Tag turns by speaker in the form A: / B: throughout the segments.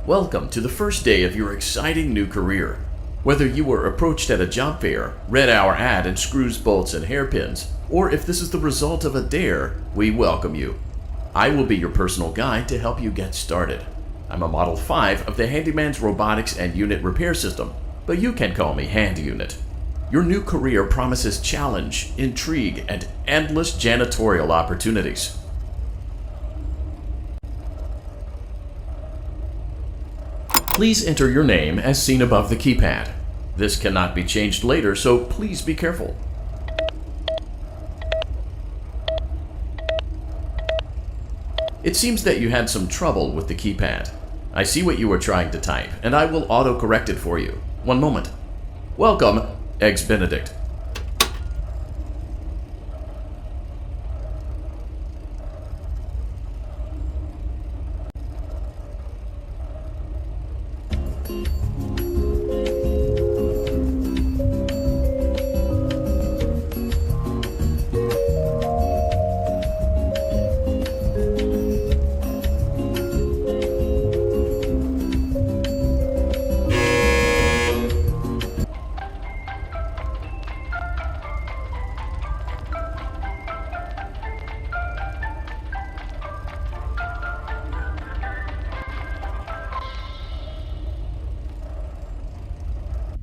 A: Welcome to the first day of your exciting new career. Whether you were approached at a job fair, read our ad and screws, bolts, and hairpins, or if this is the result of a dare, we welcome you. I will be your personal guide to help you get started. I'm a Model 5 of the Handyman's Robotics and Unit Repair System, but you can call me Hand Unit. Your new career promises challenge, intrigue, and endless janitorial opportunities. Please enter your name as seen above the keypad. This cannot be changed later, so please be careful. It seems that you had some trouble with the keypad. I see what you were trying to type, and I will auto-correct it for you. One moment. Welcome, Eggs Benedict.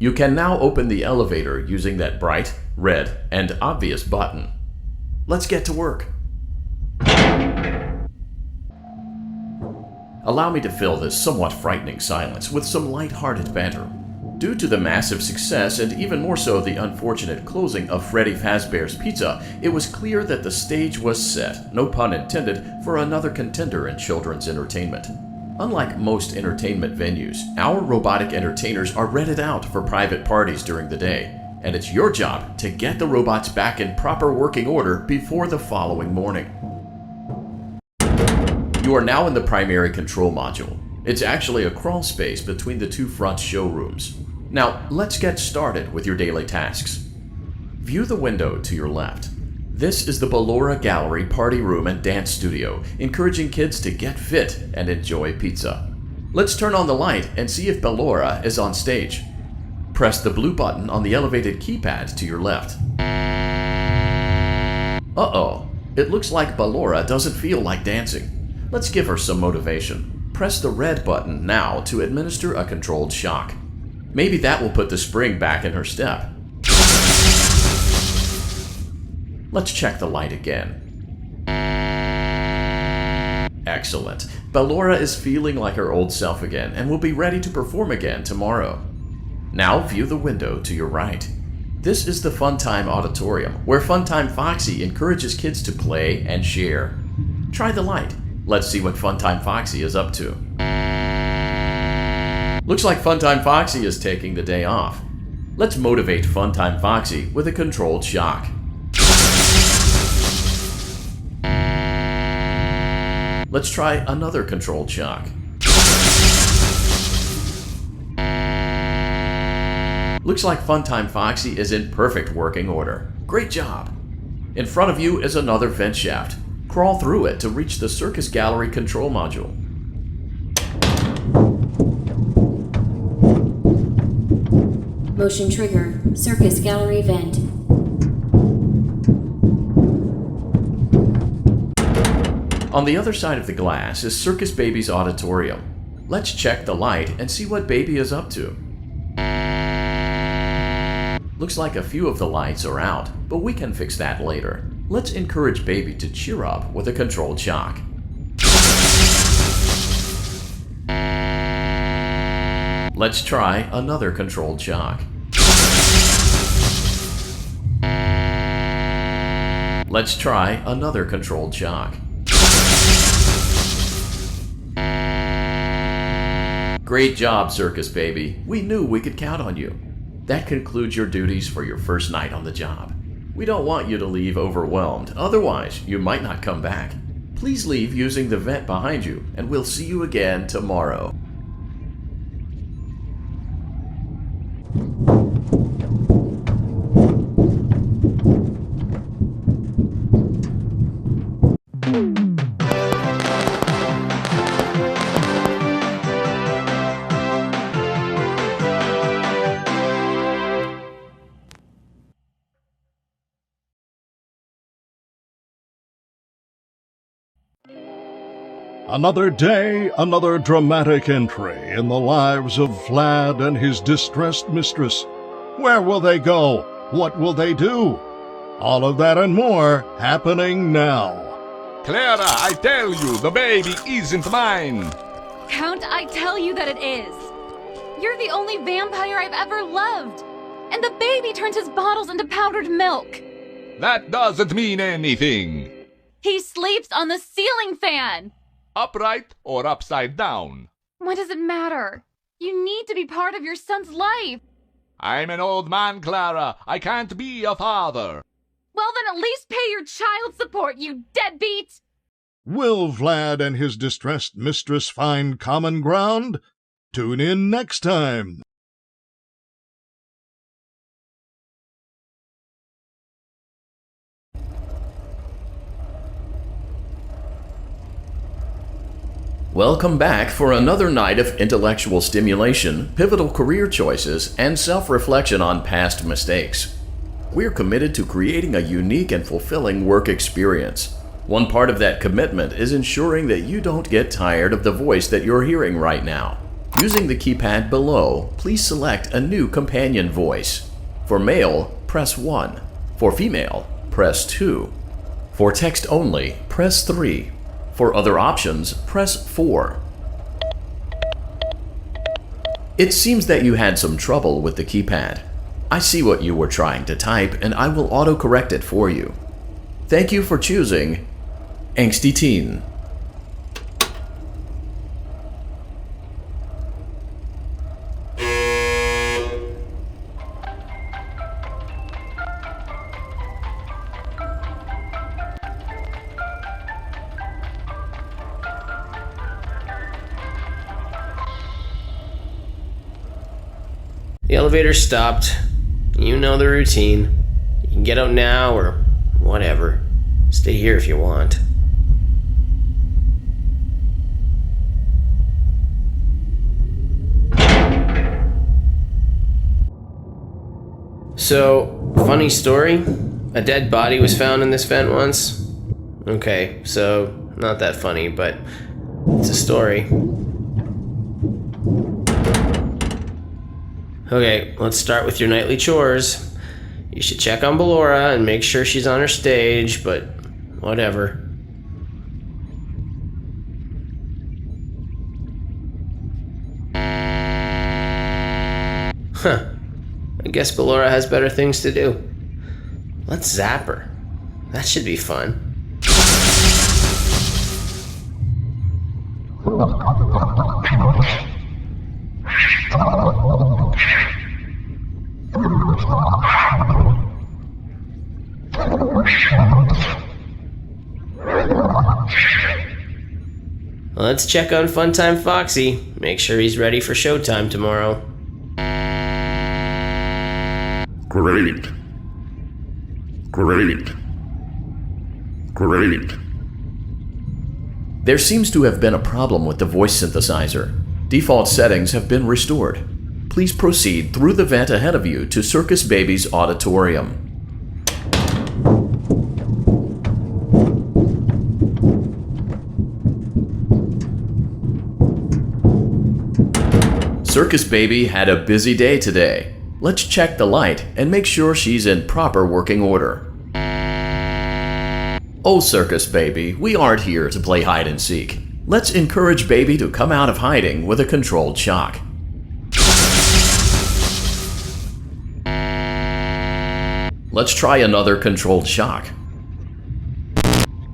A: You can now open the elevator using that bright, red, and obvious button. Let's get to work. Allow me to fill this somewhat frightening silence with some light-hearted banter. Due to the massive success and even more so the unfortunate closing of Freddy Fazbear's Pizza, it was clear that the stage was set, no pun intended, for another contender in children's entertainment. Unlike most entertainment venues, our robotic entertainers are rented out for private parties during the day, and it's your job to get the robots back in proper working order before the following morning. You are now in the primary control module. It's actually a crawl space between the two front showrooms. Now, let's get started with your daily tasks. View the window to your left. This is the Ballora Gallery Party Room and Dance Studio, encouraging kids to get fit and enjoy pizza. Let's turn on the light and see if Ballora is on stage. Press the blue button on the elevated keypad to your left. Uh-oh, it looks like Ballora doesn't feel like dancing. Let's give her some motivation. Press the red button now to administer a controlled shock. Maybe that will put the spring back in her step. Let's check the light again. Excellent. Ballora is feeling like her old self again and will be ready to perform again tomorrow. Now view the window to your right. This is the Funtime Auditorium, where Funtime Foxy encourages kids to play and share. Try the light. Let's see what Funtime Foxy is up to. Looks like Funtime Foxy is taking the day off. Let's motivate Funtime Foxy with a controlled shock. Let's try another controlled shock. Looks like Funtime Foxy is in perfect working order. Great job! In front of you is another vent shaft. Crawl through it to reach the Circus Gallery control module.
B: Motion trigger. Circus Gallery vent.
A: On the other side of the glass is Circus Baby's auditorium. Let's check the light and see what Baby is up to. Looks like a few of the lights are out, but we can fix that later. Let's encourage Baby to cheer up with a controlled shock. Let's try another controlled shock. Let's try another controlled shock. Great job, Circus Baby. We knew we could count on you. That concludes your duties for your first night on the job. We don't want you to leave overwhelmed, otherwise you might not come back. Please leave using the vent behind you, and we'll see you again tomorrow.
C: Another day, another dramatic entry in the lives of Vlad and his distressed mistress. Where will they go? What will they do? All of that and more happening now.
D: Clara, I tell you, the baby isn't mine.
E: Count, I tell you that it is. You're the only vampire I've ever loved. And the baby turns his bottles into powdered milk.
D: That doesn't mean anything.
E: He sleeps on the ceiling fan.
D: Upright or upside down?
E: What does it matter? You need to be part of your son's life.
D: I'm an old man, Clara. I can't be a father.
E: Well, then at least pay your child support, you deadbeat!
C: Will Vlad and his distressed mistress find common ground? Tune in next time.
A: Welcome back for another night of intellectual stimulation, pivotal career choices, and self-reflection on past mistakes. We're committed to creating a unique and fulfilling work experience. One part of that commitment is ensuring that you don't get tired of the voice that you're hearing right now. Using the keypad below, please select a new companion voice. For male, press 1. For female, press 2. For text only, press 3. For other options, press 4. It seems that you had some trouble with the keypad. I see what you were trying to type, and I will autocorrect it for you. Thank you for choosing Angsty Teen.
F: The elevator stopped. You know the routine. You can get out now or whatever. Stay here if you want. So, funny story. A dead body was found in this vent once. Okay, so not that funny, but it's a story. Okay, let's start with your nightly chores. You should check on Ballora and make sure she's on her stage, but whatever. Huh. I guess Ballora has better things to do. Let's zap her. That should be fun. Let's check on Funtime Foxy. Make sure he's ready for showtime tomorrow.
G: Great.
A: There seems to have been a problem with the voice synthesizer. Default settings have been restored. Please proceed through the vent ahead of you to Circus Baby's auditorium. Circus Baby had a busy day today. Let's check the light and make sure she's in proper working order. Oh, Circus Baby, we aren't here to play hide and seek. Let's encourage Baby to come out of hiding with a controlled shock. Let's try another controlled shock.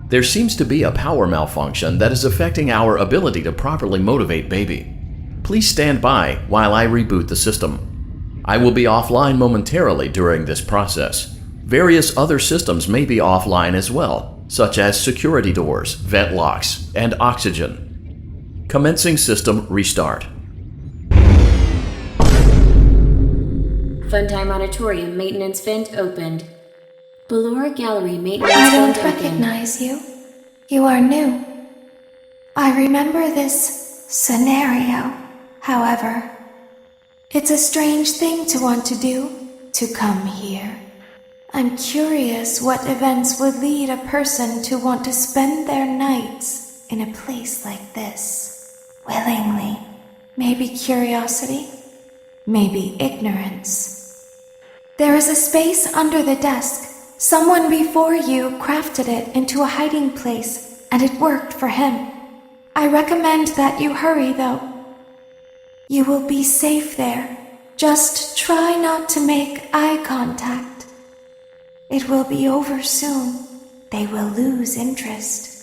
A: There seems to be a power malfunction that is affecting our ability to properly motivate Baby. Please stand by while I reboot the system. I will be offline momentarily during this process. Various other systems may be offline as well, such as security doors, vent locks, and oxygen. Commencing system restart.
B: Funtime Auditorium maintenance vent opened. Ballora Gallery maintenance
H: I don't
B: vent opened.
H: recognize you. You are new. I remember this scenario, however. It's a strange thing to want to do, to come here. I'm curious what events would lead a person to want to spend their nights in a place like this. Willingly. Maybe curiosity, maybe ignorance. There is a space under the desk. Someone before you crafted it into a hiding place, and it worked for him. I recommend that you hurry, though. You will be safe there. Just try not to make eye contact. It will be over soon. They will lose interest.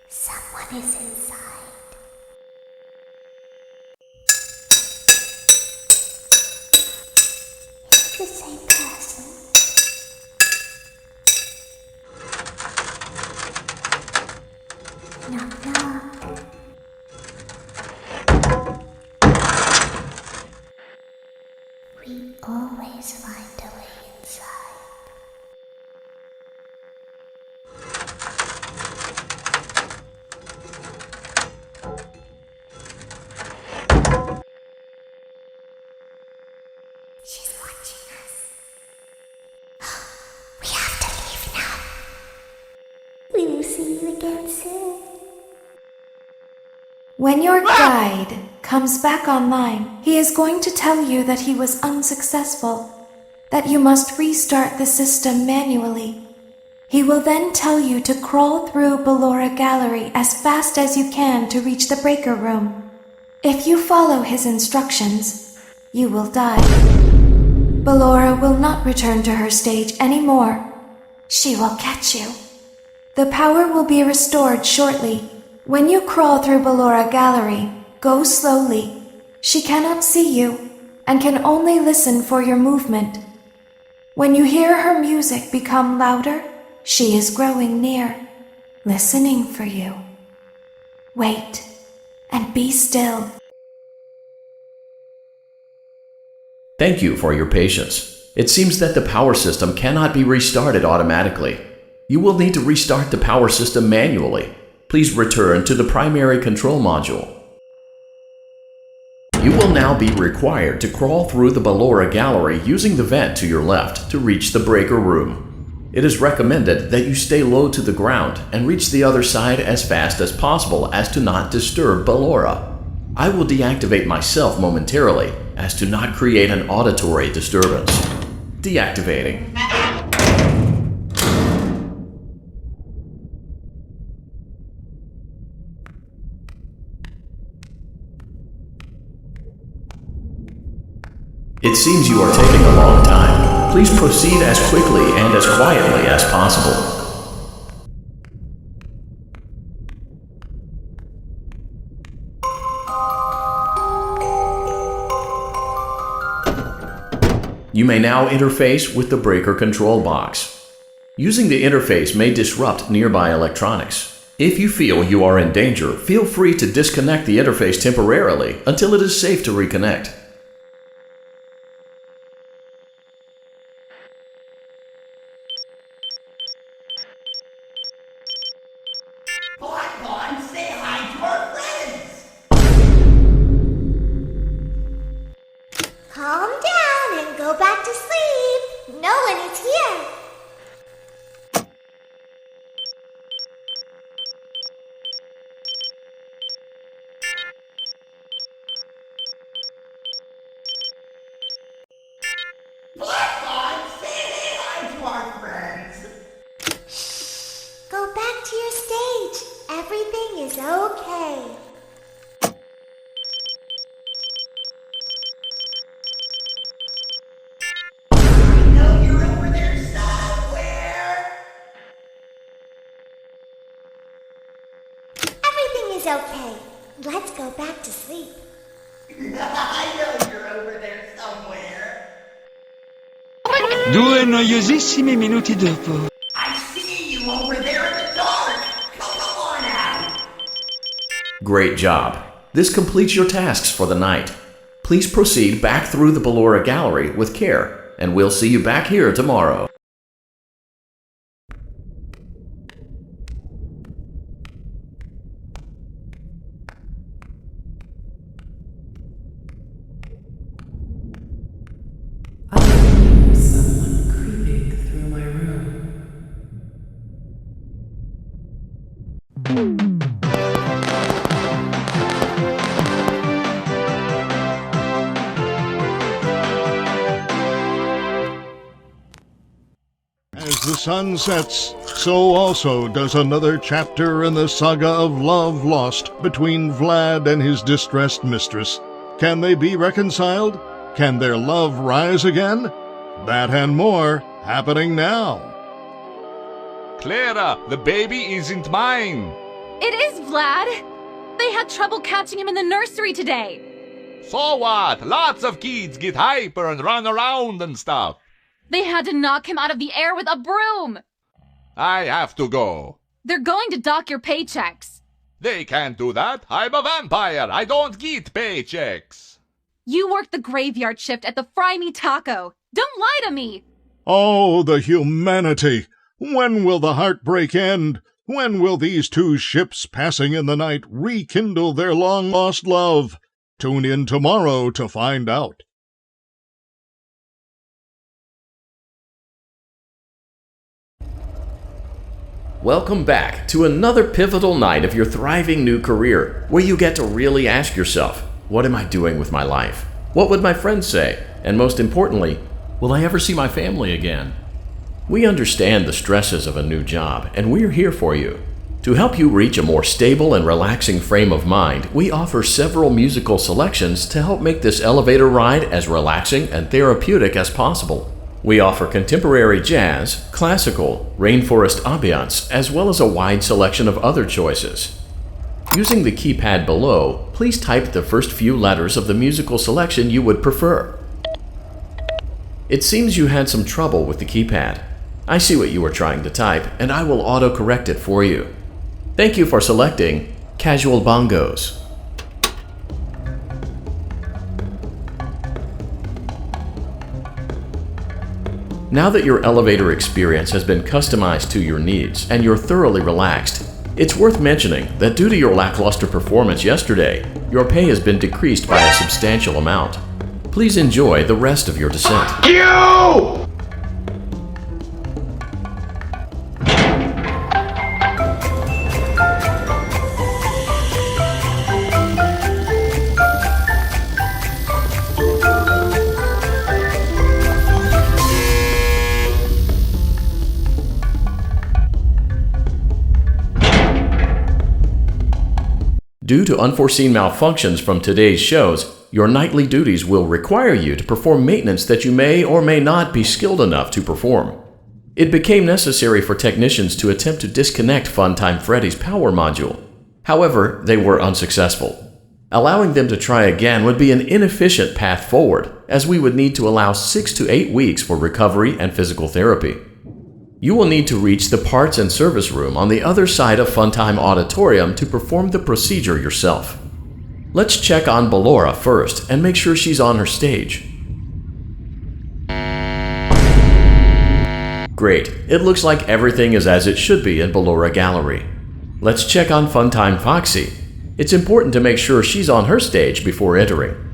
I: Someone is inside. It's the same person. Knock, knock. We always find a way inside. She's watching us. We have to leave now. We will see you again soon.
H: When your guide comes back online, he is going to tell you that he was unsuccessful, that you must restart the system manually. He will then tell you to crawl through Ballora Gallery as fast as you can to reach the breaker room. If you follow his instructions, you will die. Ballora will not return to her stage anymore. She will catch you. The power will be restored shortly. When you crawl through Ballora Gallery, go slowly. She cannot see you and can only listen for your movement. When you hear her music become louder, she is growing near, listening for you. Wait and be still.
A: Thank you for your patience. It seems that the power system cannot be restarted automatically. You will need to restart the power system manually. Please return to the primary control module. You will now be required to crawl through the Ballora Gallery using the vent to your left to reach the breaker room. It is recommended that you stay low to the ground and reach the other side as fast as possible as to not disturb Ballora. I will deactivate myself momentarily as to not create an auditory disturbance. Deactivating. It seems you are taking a long time. Please proceed as quickly and as quietly as possible. You may now interface with the breaker control box. Using the interface may disrupt nearby electronics. If you feel you are in danger, feel free to disconnect the interface temporarily until it is safe to reconnect.
J: Say hi to our friends!
I: Calm down and go back to sleep. No one is here.
J: Say hi to our friends!
I: Go back to your stage. Everything is okay.
J: I know you're over there somewhere!
I: Everything is okay. Let's go back to sleep.
J: I know you're over there somewhere!
K: 2 noiosissimi minuti dopo.
J: I see you over there in the dark! Come on out!
A: Great job. This completes your tasks for the night. Please proceed back through the Ballora Gallery with care, and we'll see you back here tomorrow.
K: I hear someone creeping through my room.
C: As the sun sets, so also does another chapter in the saga of love lost between Vlad and his distressed mistress. Can they be reconciled? Can their love rise again? That and more happening now.
D: Clara, the baby isn't mine.
E: It is Vlad! They had trouble catching him in the nursery today.
D: So what? Lots of kids get hyper and run around and stuff.
E: They had to knock him out of the air with a broom.
D: I have to go.
E: They're going to dock your paychecks.
D: They can't do that. I'm a vampire. I don't get paychecks.
E: You work the graveyard shift at the Fry Me Taco. Don't lie to me.
C: Oh, the humanity! When will the heartbreak end? When will these two ships passing in the night rekindle their long-lost love? Tune in tomorrow to find out.
A: Welcome back to another pivotal night of your thriving new career, where you get to really ask yourself, what am I doing with my life? What would my friends say? And most importantly, will I ever see my family again? We understand the stresses of a new job, and we're here for you. To help you reach a more stable and relaxing frame of mind, we offer several musical selections to help make this elevator ride as relaxing and therapeutic as possible. We offer contemporary jazz, classical, rainforest ambiance, as well as a wide selection of other choices. Using the keypad below, please type the first few letters of the musical selection you would prefer. It seems you had some trouble with the keypad. I see what you were trying to type, and I will auto-correct it for you. Thank you for selecting Casual Bongos. Now that your elevator experience has been customized to your needs and you're thoroughly relaxed, it's worth mentioning that due to your lackluster performance yesterday, your pay has been decreased by a substantial amount. Please enjoy the rest of your descent.
G: You!
A: Due to unforeseen malfunctions from today's shows, your nightly duties will require you to perform maintenance that you may or may not be skilled enough to perform. It became necessary for technicians to attempt to disconnect Funtime Freddy's power module. However, they were unsuccessful. Allowing them to try again would be an inefficient path forward, as we would need to allow 6 to 8 weeks for recovery and physical therapy. You will need to reach the parts and service room on the other side of Funtime Auditorium to perform the procedure yourself. Let's check on Ballora first and make sure she's on her stage. Great, it looks like everything is as it should be in Ballora Gallery. Let's check on Funtime Foxy. It's important to make sure she's on her stage before entering.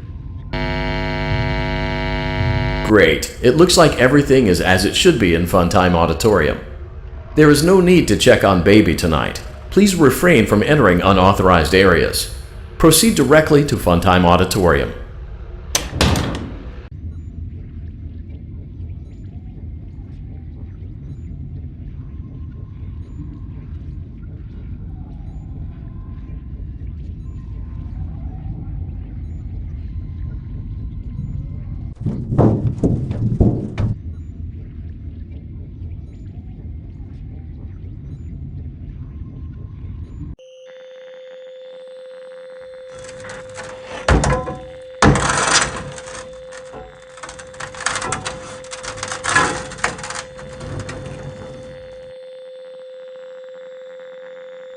A: Great, it looks like everything is as it should be in Funtime Auditorium. There is no need to check on Baby tonight. Please refrain from entering unauthorized areas. Proceed directly to Funtime Auditorium.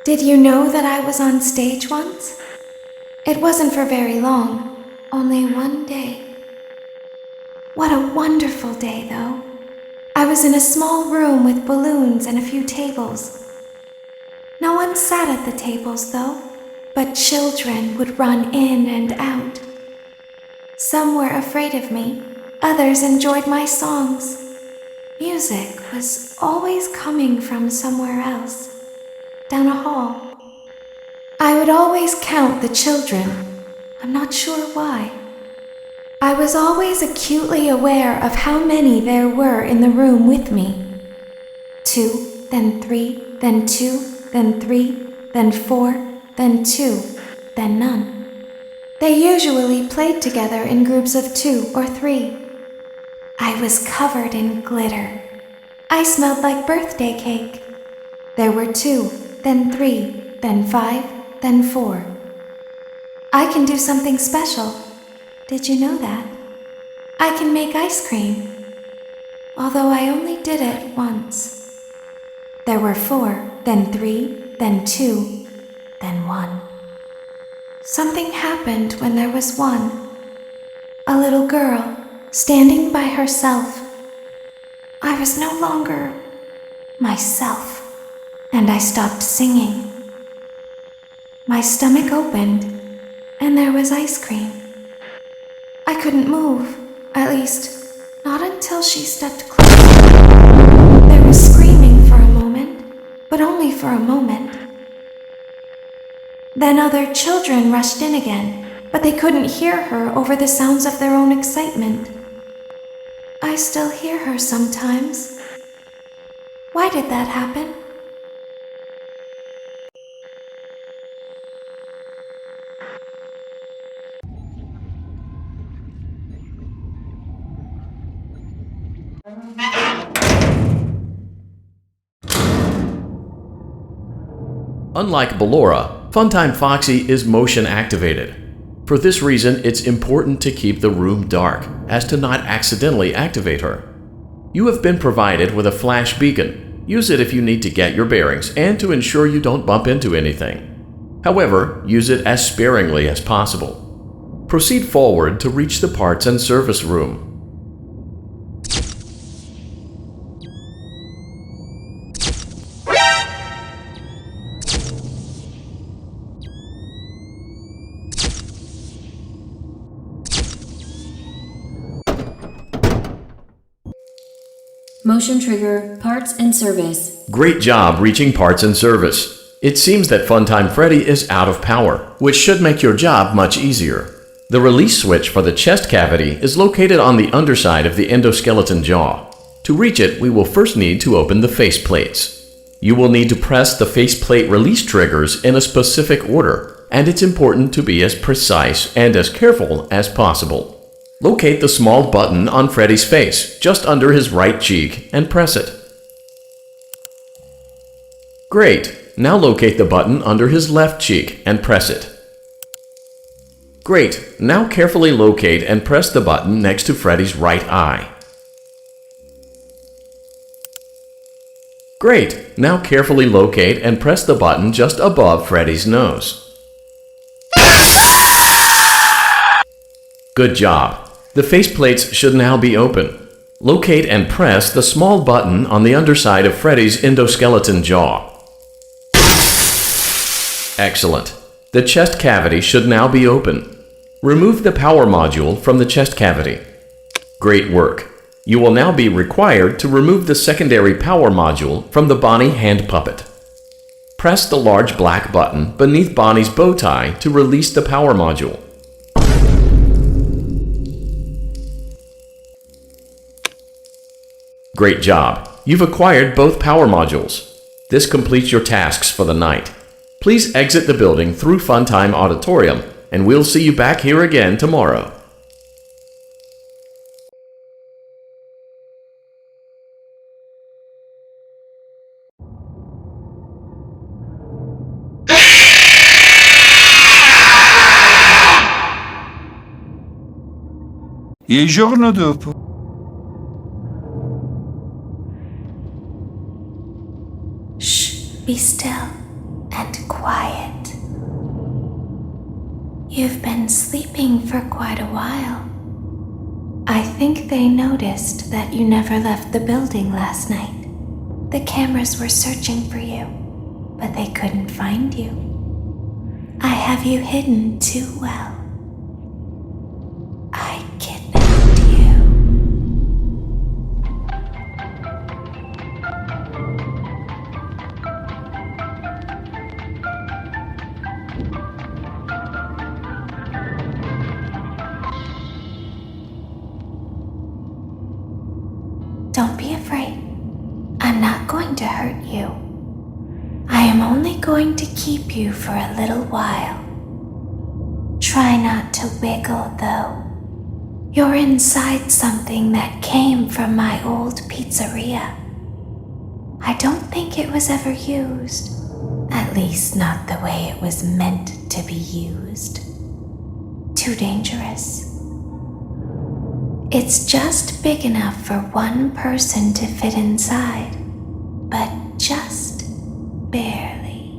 H: Did you know that I was on stage once? It wasn't for very long, only one day. What a wonderful day, though. I was in a small room with balloons and a few tables. No one sat at the tables, though, but children would run in and out. Some were afraid of me, others enjoyed my songs. Music was always coming from somewhere else, down a hall. I would always count the children. I'm not sure why. I was always acutely aware of how many there were in the room with me. 2, then 3, then 2, then 3, then 4, then 2, then none. They usually played together in groups of 2 or 3. I was covered in glitter. I smelled like birthday cake. There were 2, then 3, then 5, then 4. I can do something special. Did you know that? I can make ice cream. Although I only did it once. There were 4, then 3, then 2, then 1. Something happened when there was 1. A little girl, standing by herself. I was no longer myself, and I stopped singing. My stomach opened, and there was ice cream. I couldn't move, at least, not until she stepped closer. There was screaming for a moment, but only for a moment. Then other children rushed in again, but they couldn't hear her over the sounds of their own excitement. I still hear her sometimes. Why did that happen?
A: Unlike Ballora, Funtime Foxy is motion activated. For this reason, it's important to keep the room dark, as to not accidentally activate her. You have been provided with a flash beacon. Use it if you need to get your bearings and to ensure you don't bump into anything. However, use it as sparingly as possible. Proceed forward to reach the parts and service room.
B: Motion trigger, parts and service.
A: Great job reaching parts and service. It seems that Funtime Freddy is out of power, which should make your job much easier. The release switch for the chest cavity is located on the underside of the endoskeleton jaw. To reach it, we will first need to open the face plates. You will need to press the faceplate release triggers in a specific order, and it's important to be as precise and as careful as possible. Locate the small button on Freddy's face, just under his right cheek, and press it. Great! Now locate the button under his left cheek and press it. Great! Now carefully locate and press the button next to Freddy's right eye. Great! Now carefully locate and press the button just above Freddy's nose. Good job! The faceplates should now be open. Locate and press the small button on the underside of Freddy's endoskeleton jaw. Excellent. The chest cavity should now be open. Remove the power module from the chest cavity. Great work. You will now be required to remove the secondary power module from the Bonnie hand puppet. Press the large black button beneath Bonnie's bow tie to release the power module. Great job! You've acquired both power modules. This completes your tasks for the night. Please exit the building through Funtime Auditorium, and we'll see you back here again tomorrow.
L: Il giorno dopo.
H: Shh, be still and quiet. You've been sleeping for quite a while. I think they noticed that you never left the building last night. The cameras were searching for you, but they couldn't find you. I have you hidden too well. I kidnapped you. Don't be afraid. I'm not going to hurt you. I am only going to keep you for a little while. Try not to wiggle, though. You're inside something that came from my old pizzeria. I don't think it was ever used. At least not the way it was meant to be used. Too dangerous. It's just big enough for one person to fit inside, but just barely.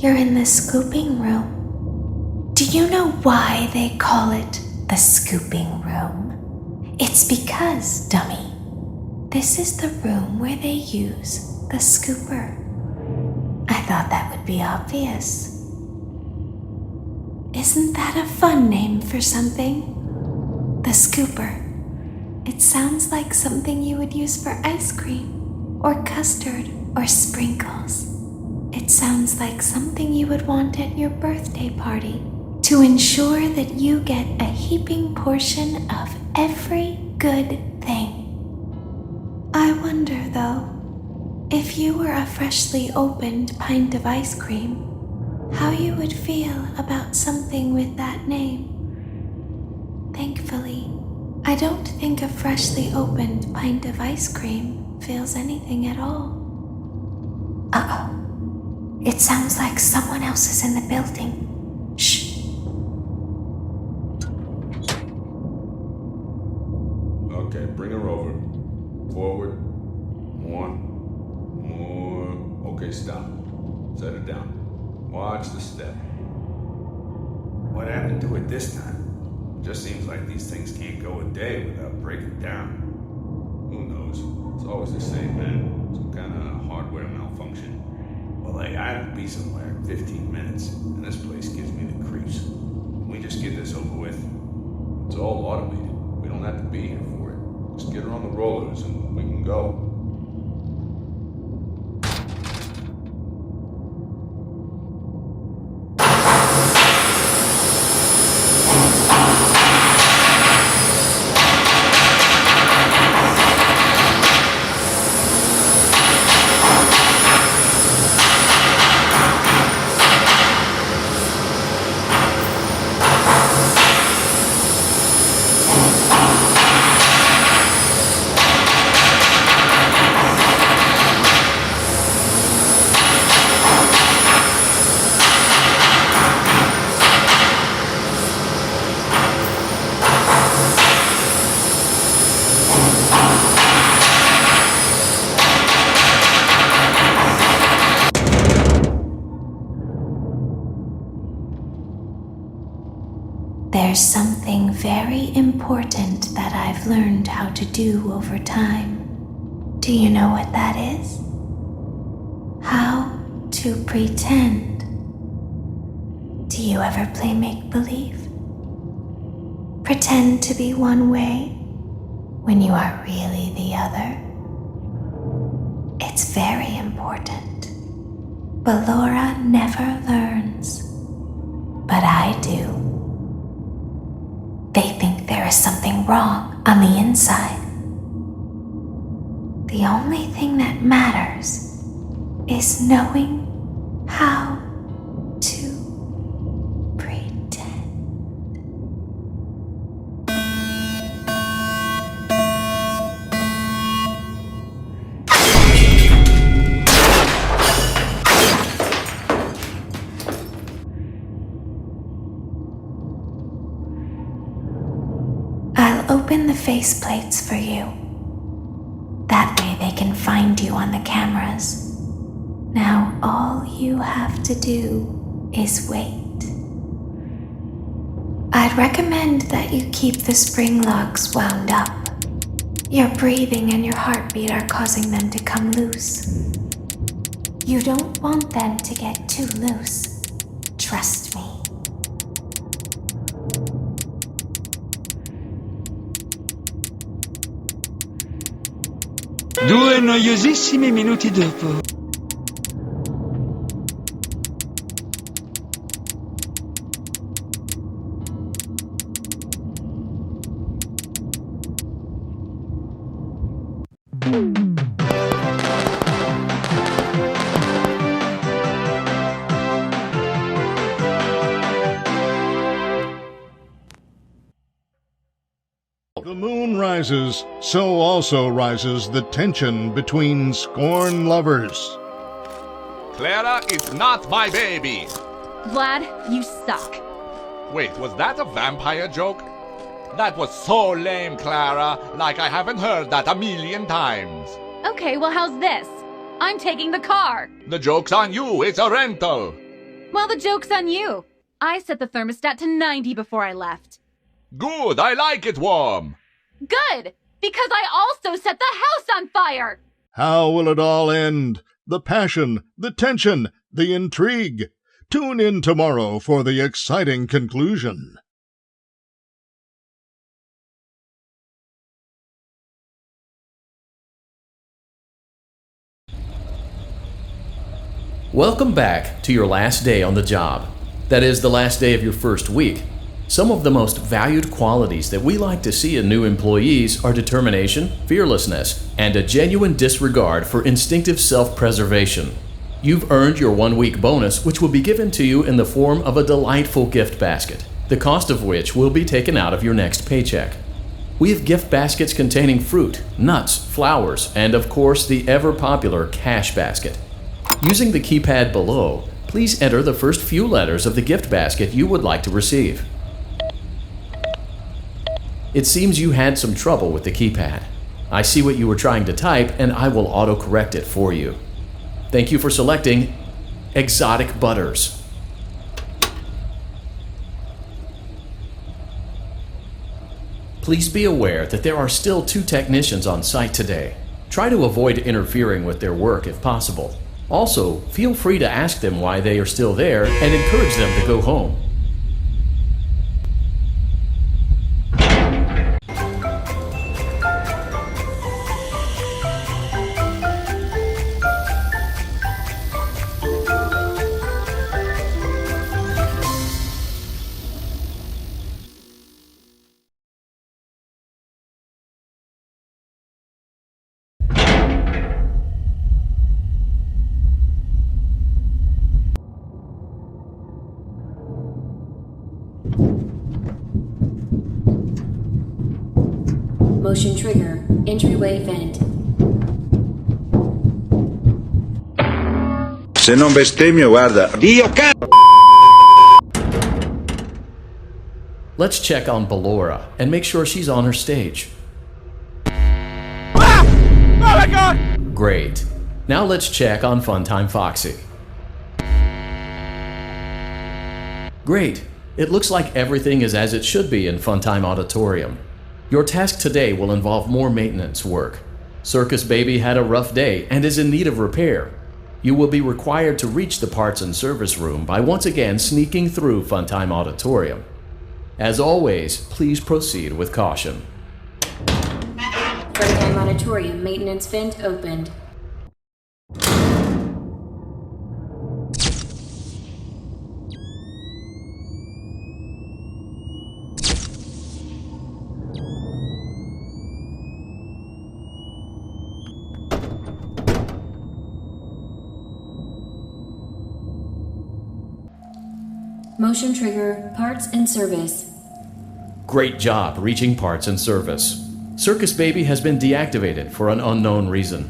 H: You're in the scooping room. Do you know why they call it the scooping room? It's because, dummy, this is the room where they use the scooper. I thought that would be obvious. Isn't that a fun name for something? The scooper. It sounds like something you would use for ice cream, or custard, or sprinkles. It sounds like something you would want at your birthday party to ensure that you get a heaping portion of every good thing. I wonder, though, if you were a freshly opened pint of ice cream, how you would feel about something with that name. Thankfully, I don't think a freshly opened pint of ice cream feels anything at all. Uh-oh. It sounds like someone else is in the building. Shh.
D: Okay, bring her over. Forward. More. Okay, stop. Set her down. Watch the step.
M: What happened to it this time? Just seems like these things can't go a day without breaking down.
D: Who knows? It's always the same, man. Some kind of hardware malfunction.
M: Well, hey, I have to be somewhere in 15 minutes, and this place gives me the creeps. Can we just get this over with?
D: It's all automated. We don't have to be here for it. Just get her on the rollers and we can go.
H: There's something very important that I've learned how to do over time. Do you know what that is? How to pretend. Do you ever play make-believe? Pretend to be one way when you are really the other. It's very important. Ballora never learns, but I do. They think there is something wrong on the inside. The only thing that matters is knowing how to pretend. I'll open the faceplates for you. That way they can find you on the cameras. Now all you have to do is wait. I'd recommend that you keep the spring locks wound up. Your breathing and your heartbeat are causing them to come loose. You don't want them to get too loose. Trust me.
L: 2 noiosissimi minuti dopo.
C: The moon rises, so also rises the tension between scorn lovers.
D: Clara is not my baby!
E: Vlad, you suck.
D: Wait, was that a vampire joke? That was so lame, Clara. Like I haven't heard that a million times.
E: Okay, well, how's this? I'm taking the car.
D: The joke's on you. It's a rental.
E: Well, the joke's on you. I set the thermostat to 90 before I left.
D: Good, I like it warm.
E: Good, because I also set the house on fire.
C: How will it all end? The passion, the tension, the intrigue. Tune in tomorrow for the exciting conclusion.
A: Welcome back to your last day on the job. That is, the last day of your first week. Some of the most valued qualities that we like to see in new employees are determination, fearlessness, and a genuine disregard for instinctive self-preservation. You've earned your 1-week bonus, which will be given to you in the form of a delightful gift basket, the cost of which will be taken out of your next paycheck. We have gift baskets containing fruit, nuts, flowers, and of course the ever-popular cash basket. Using the keypad below, please enter the first few letters of the gift basket you would like to receive. It seems you had some trouble with the keypad. I see what you were trying to type, and I will auto-correct it for you. Thank you for selecting Exotic Butters. Please be aware that there are still 2 technicians on site today. Try to avoid interfering with their work if possible. Also, feel free to ask them why they are still there and encourage them to go home.
B: Motion trigger. Entryway vent.
M: Se non bestemmio, guarda. Dio cazzo!
A: Let's check on Ballora and make sure she's on her stage.
D: Ah! Oh my god!
A: Great. Now let's check on Funtime Foxy. Great. It looks like everything is as it should be in Funtime Auditorium. Your task today will involve more maintenance work. Circus Baby had a rough day and is in need of repair. You will be required to reach the parts and service room by once again sneaking through Funtime Auditorium. As always, please proceed with caution.
B: Funtime Auditorium maintenance vent opened. Motion trigger, parts and service.
A: Great job reaching parts and service. Circus Baby has been deactivated for an unknown reason.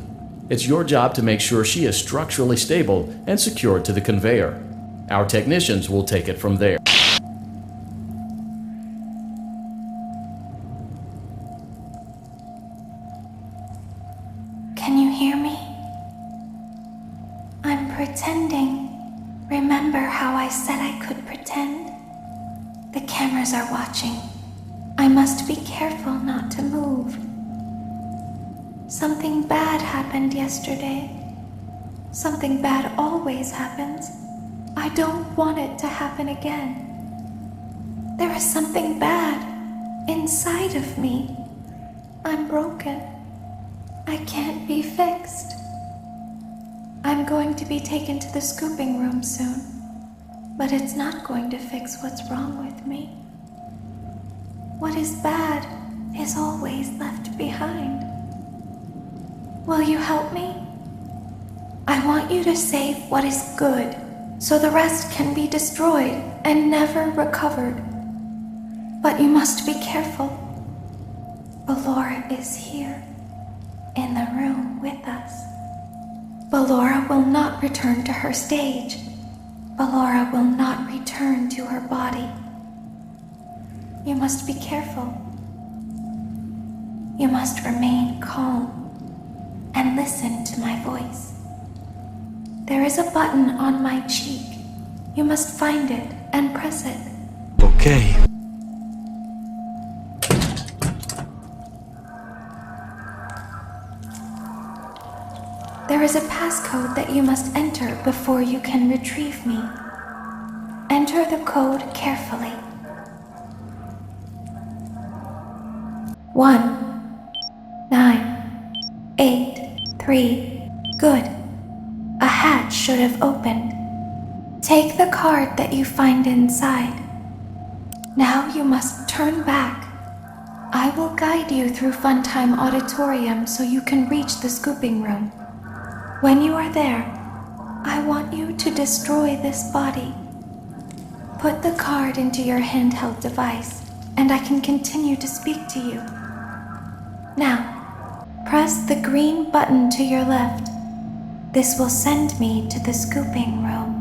A: It's your job to make sure she is structurally stable and secured to the conveyor. Our technicians will take it from there.
H: Can you hear me? I'm pretending. Remember how I said I could pretend? The cameras are watching. I must be careful not to move. Something bad happened yesterday. Something bad always happens. I don't want it to happen again. There is something bad inside of me. I'm broken. I can't be fixed. I'm going to be taken to the scooping room soon, but it's not going to fix what's wrong with me. What is bad is always left behind. Will you help me? I want you to save what is good, so the rest can be destroyed and never recovered. But you must be careful. Ballora is here, in the room with us. Ballora will not return to her stage. Ballora will not return to her body. You must be careful. You must remain calm and listen to my voice. There is a button on my cheek. You must find it and press it.
L: Okay.
H: There is a passcode that you must enter before you can retrieve me. Enter the code carefully. 1983. Good. A hatch should have opened. Take the card that you find inside. Now you must turn back. I will guide you through Funtime Auditorium so you can reach the scooping room. When you are there, I want you to destroy this body. Put the card into your handheld device, and I can continue to speak to you. Now, press the green button to your left. This will send me to the scooping room.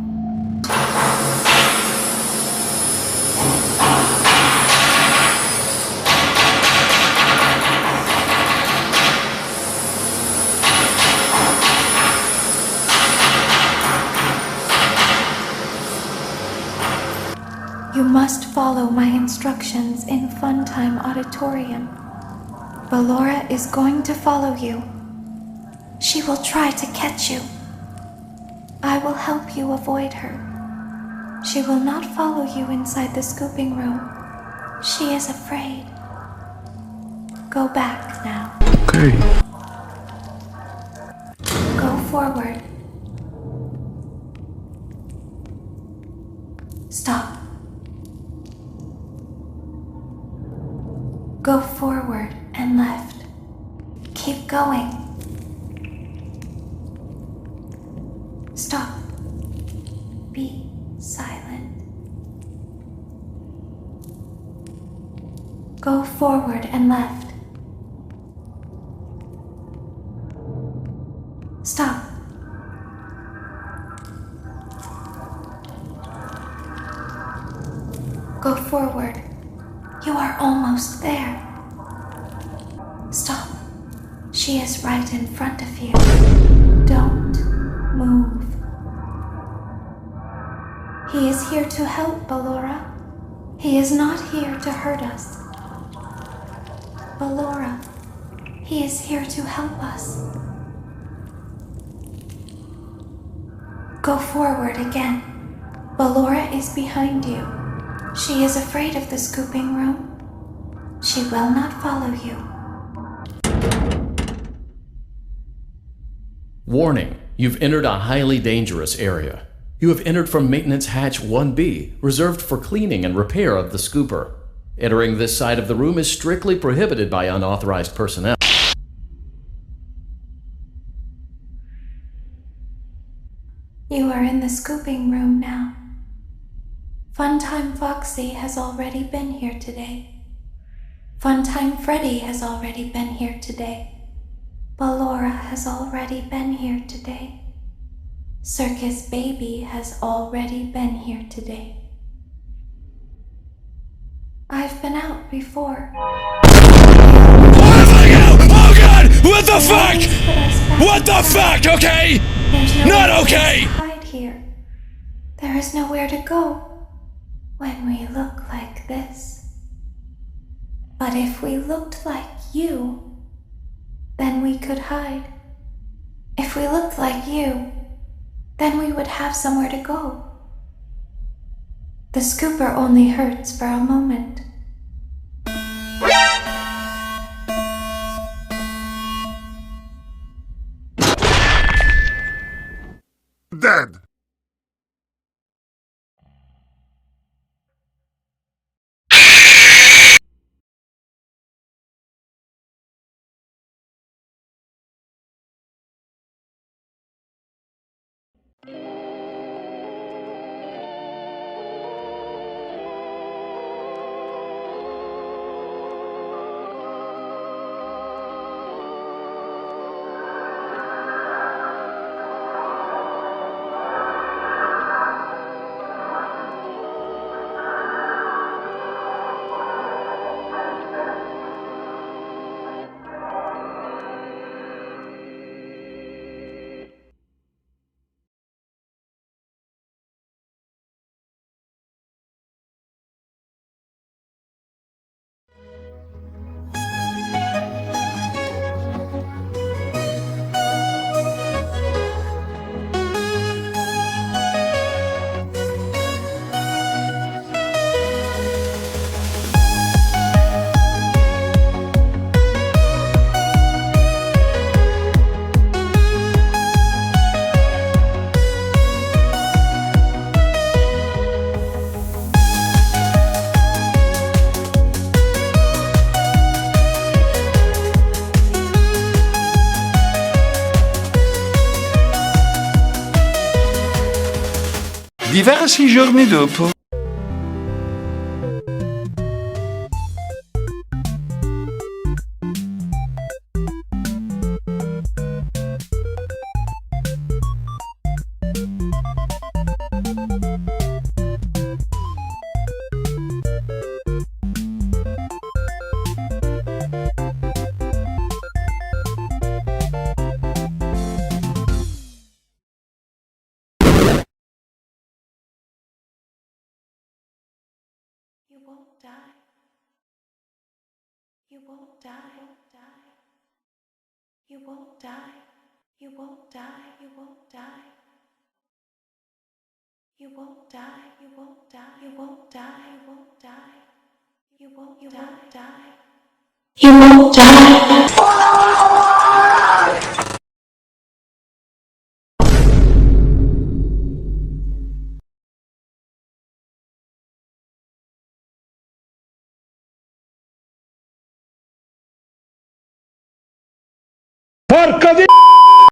H: You must follow my instructions in Funtime Auditorium. Ballora is going to follow you. She will try to catch you. I will help you avoid her. She will not follow you inside the scooping room. She is afraid. Go back now.
L: Okay.
H: Go forward. Stop. Go forward and left. Keep going. Stop. Be silent. Go forward and left. Stop. Go forward. You are almost there. Stop. She is right in front of you. Don't move. He is here to help, Ballora. He is not here to hurt us. Ballora, he is here to help us. Go forward again. Ballora is behind you. She is afraid of the scooping room. She will not follow you.
A: Warning, you've entered a highly dangerous area. You have entered from Maintenance Hatch 1B, reserved for cleaning and repair of the scooper. Entering this side of the room is strictly prohibited by unauthorized personnel.
H: You are in the scooping room now. Funtime Foxy has already been here today. Funtime Freddy has already been here today. Ballora has already been here today. Circus Baby has already been here today. I've been out before.
N: Oh god! What the fuck? What the fuck? Okay? Not okay!
H: is nowhere to go when we look like this. But if we looked like you, then we could hide. If we looked like you, then we would have somewhere to go. The scooper only hurts for a moment.
G: Dead!
L: Diversi giorni dopo.
H: You won't die. You won't die. You won't die. You won't die. You won't die. You won't die. You won't die. You won't die. You won't die. You won't die. You won't die.